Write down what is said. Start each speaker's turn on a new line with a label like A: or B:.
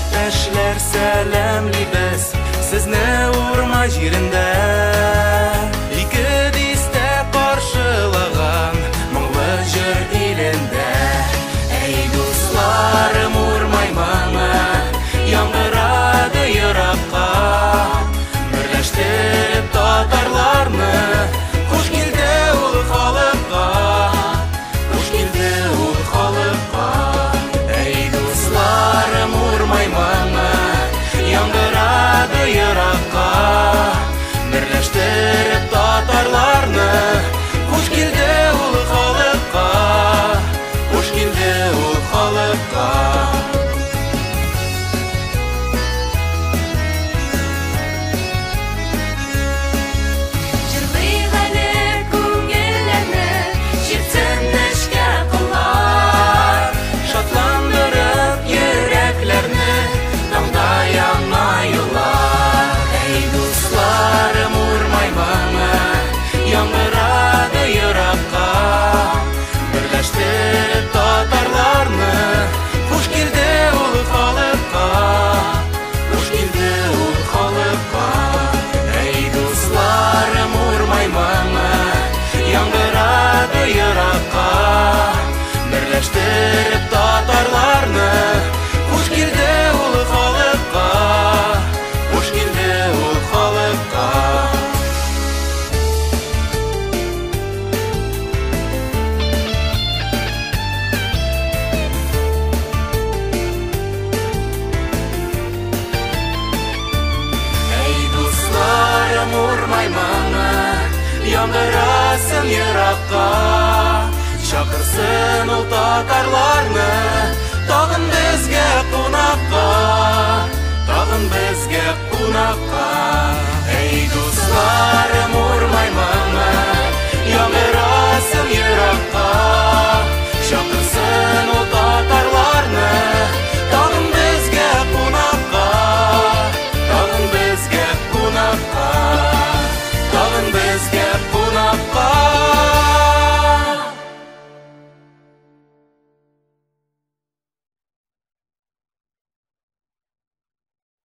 A: Иптәшләр сәламлибез сезне урман җирендә. Ике дистә каршылаган моңлы җыр илендә. Әй дусларым, урмай моңы яңгырады еракка. Берләштеп татарларны, хуш килде ул халыкка, хуш килде ул халыкка. Әй дусларым, урмай моңы яңгырады еракка. Берләштеп татарларны, хуш килде ул халыкка, хуш килде ул халыкка. Татарларны, хуш килде ул халыкка, хуш килде ул халыкка. Әй дусларым, урмай моңы яңгырады еракка. Берләштеп татарларны, хуш килде ул халыкка, хуш килде ул халыкка. Урмай моңы яңгырасын еракка, чакырсын ул татарлар.